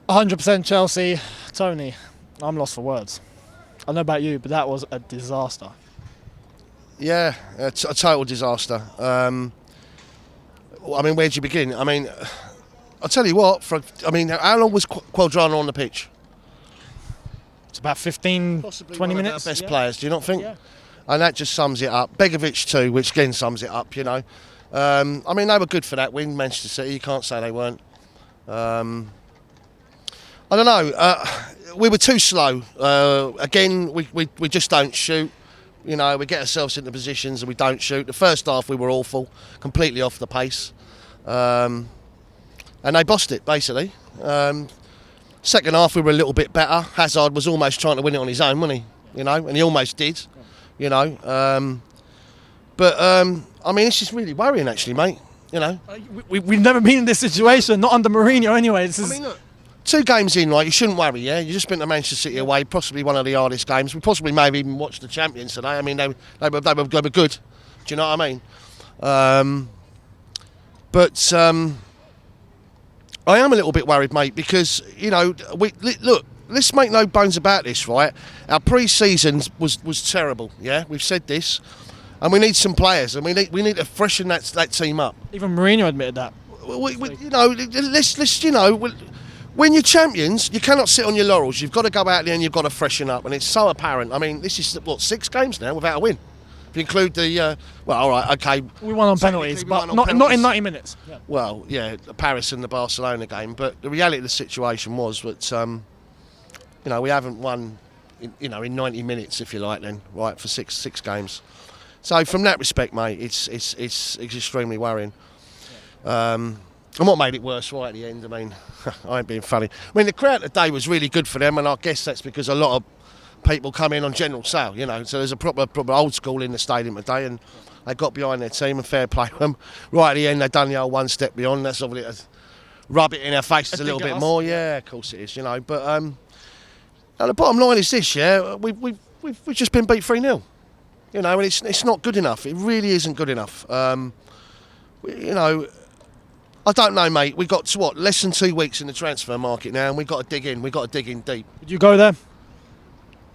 100% Chelsea. Tony, I'm lost for words. I don't know about you, but that was a disaster. Yeah, a total disaster. I mean, where'd you begin? I mean, I'll tell you what. How long was Quadrano on the pitch? It's about 15, Possibly 20 one minutes. of our best players. Do you not think? Yeah. And that just sums it up. Begovic too, which again sums it up. You know, I mean, they were good for that win, Manchester City. You can't say they weren't. I don't know. We were too slow. Again, we just don't shoot. You know, we get ourselves into positions and we don't shoot. The first half we were awful, completely off the pace, and they bossed it basically. Second half we were a little bit better. Hazard was almost trying to win it on his own, wasn't he? You know, and he almost did. You know, I mean, it's just really worrying actually, mate. You know, We've never been in this situation, not under Mourinho anyway. I mean, look, 2 games in, right, you shouldn't worry, yeah? You just been to Manchester City away, possibly one of the hardest games. We possibly maybe even watched the champions today. I mean, they were good. Do you know what I mean? I am a little bit worried, mate, because, you know, look, let's make no bones about this, right? Our pre-season was terrible, yeah? We've said this. And we need some players, and we need to freshen that team up. Even Mourinho admitted that. You know, let's you know, when you're champions, you cannot sit on your laurels. You've got to go out there and you've got to freshen up, and it's so apparent. I mean, this is what 6 games now without a win. If you include the well, all right, okay. We won on penalties, but not in 90 minutes. Yeah. Well, yeah, the Paris and the Barcelona game, but the reality of the situation was that you know, we haven't won, in 90 minutes, if you like, then right for six games. So from that respect, mate, it's extremely worrying. And what made it worse right at the end, I mean, I ain't being funny. I mean, the crowd today was really good for them, and I guess that's because a lot of people come in on general sale, you know. So there's a proper old school in the stadium today, and they got behind their team and fair play to them. Right at the end, they've done the old one step beyond. That's obviously to rub it in our faces a little bit more. Yeah, of course it is, you know. But and the bottom line is this, yeah, we've just been beat 3-0. You know, and it's not good enough. It really isn't good enough. You know, I don't know, mate. We got to less than 2 weeks in the transfer market now, and we've got to dig in. We've got to dig in deep. Would you go there?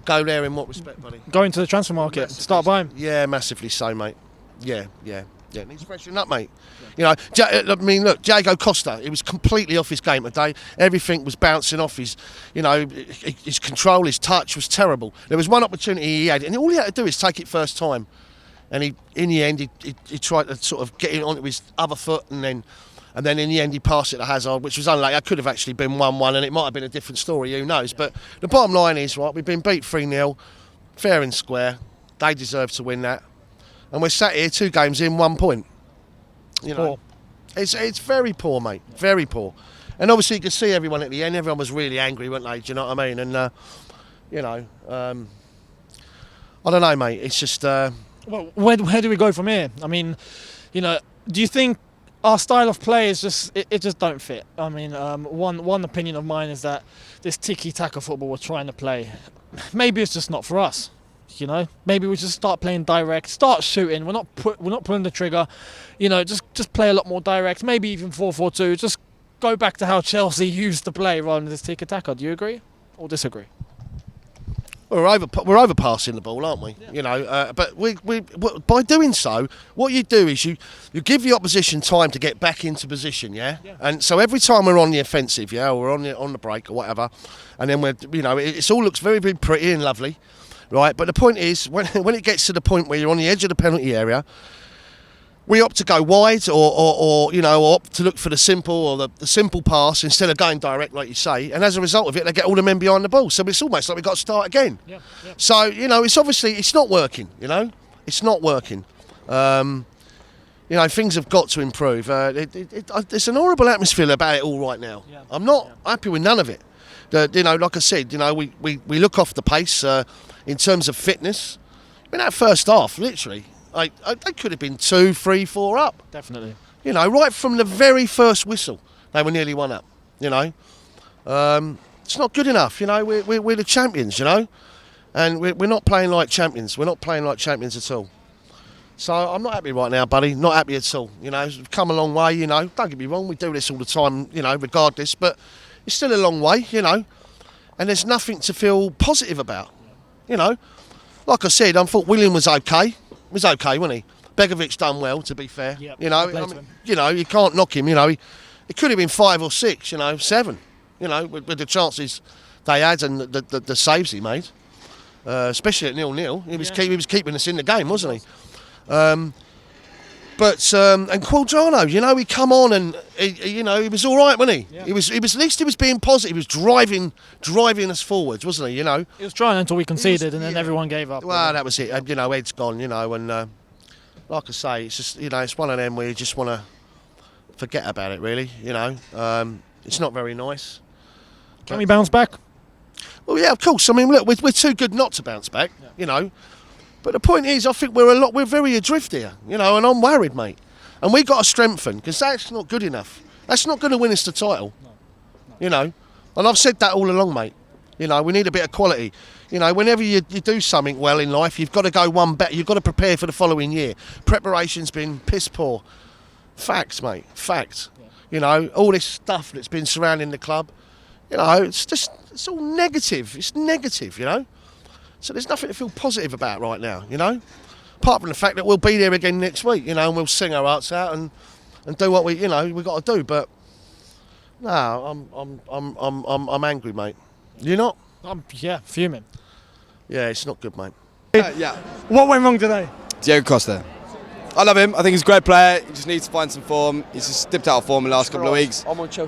Go there in what respect, buddy? Go into the transfer market, massively, start buying? Yeah, massively so, mate. Yeah. It needs freshening up, mate. You know, I mean, look, Diego Costa, he was completely off his game today. Everything was bouncing off his, you know, his control, his touch was terrible. There was one opportunity he had, and all he had to do is take it first time. And in the end, he tried to sort of get it onto his other foot, and then in the end he passed it to Hazard, which was unlucky. It could have actually been 1-1, and it might have been a different story, who knows. But the bottom line is, right, we've been beat 3-0, fair and square. They deserve to win that. And we're sat here 2 games in, 1 point. You know, it's very poor, mate. Very poor. And obviously you could see everyone at the end. Everyone was really angry, weren't they? Do you know what I mean? And you know, I don't know, mate. It's just. Well, where do we go from here? I mean, you know, do you think our style of play is just it just don't fit? I mean, one opinion of mine is that this tiki-taka football we're trying to play, maybe it's just not for us. You know, maybe we just start playing direct, start shooting. We're not pulling the trigger. You know, just play a lot more direct. Maybe even 4-4-2. Just go back to how Chelsea used to play rather than this tiki-taka. Do you agree or disagree? We're overpassing the ball, aren't we? Yeah. You know, but we by doing so, what you do is you give the opposition time to get back into position, yeah. And so every time we're on the offensive, yeah, or on the break or whatever, and then it all looks very, very pretty and lovely. Right, but the point is, when it gets to the point where you're on the edge of the penalty area, we opt to go wide or opt to look for the simple the simple pass instead of going direct, like you say. And as a result of it, they get all the men behind the ball. So it's almost like we've got to start again. Yeah. So, you know, it's not working, you know. It's not working. You know, things have got to improve. There's an horrible atmosphere about it all right now. Yeah. I'm not happy with none of it. You know, like I said, you know, we look off the pace in terms of fitness. I mean, that first half, literally, they could have been 2, 3, 4 up. Definitely. You know, right from the very first whistle, they were nearly 1 up. You know, it's not good enough. You know, we're the champions. You know, and we're not playing like champions. We're not playing like champions at all. So I'm not happy right now, buddy. Not happy at all. You know, we've come a long way. You know, don't get me wrong. We do this all the time. You know, regardless, but. It's still a long way, you know, and there's nothing to feel positive about, you know. Like I said, I thought William was okay. He was okay, wasn't he? Begovic done well, to be fair. Yep, you know, you know, you can't knock him. You know, it could have been 5 or 6, you know, 7. You know, with the chances they had and the saves he made, especially at 0-0. He was keeping us in the game, wasn't he? And Quadrano, you know, he come on and you know, he was all right, wasn't he? Yeah. He was at least he was being positive. He was driving us forwards, wasn't he? You know, He was trying until we conceded, and then everyone gave up. well, that was it. You know, Ed's gone. You know, and like I say, it's just, you know, it's one of them where you just want to forget about it. Really, you know, it's not very nice. Can we bounce back? Well, yeah, of course. I mean, look, we're too good not to bounce back. Yeah. You know. But the point is, I think we're very adrift here, you know, and I'm worried, mate. And we got to strengthen, because that's not good enough. That's not going to win us the title, you know. And I've said that all along, mate. You know, we need a bit of quality. You know, whenever you do something well in life, you've got to go one better. You've got to prepare for the following year. Preparation's been piss poor. Facts, mate. Facts. Yeah. You know, all this stuff that's been surrounding the club. You know, it's all negative. It's negative, you know. So there's nothing to feel positive about right now, you know. Apart from the fact that we'll be there again next week, you know, and we'll sing our hearts out and do what we got to do. But no, I'm angry, mate. You not? Yeah, fuming. Yeah, it's not good, mate. Yeah. What went wrong today? Diego Costa. I love him. I think he's a great player. He just needs to find some form. He's just dipped out of form in the last couple of weeks. I'm on Chelsea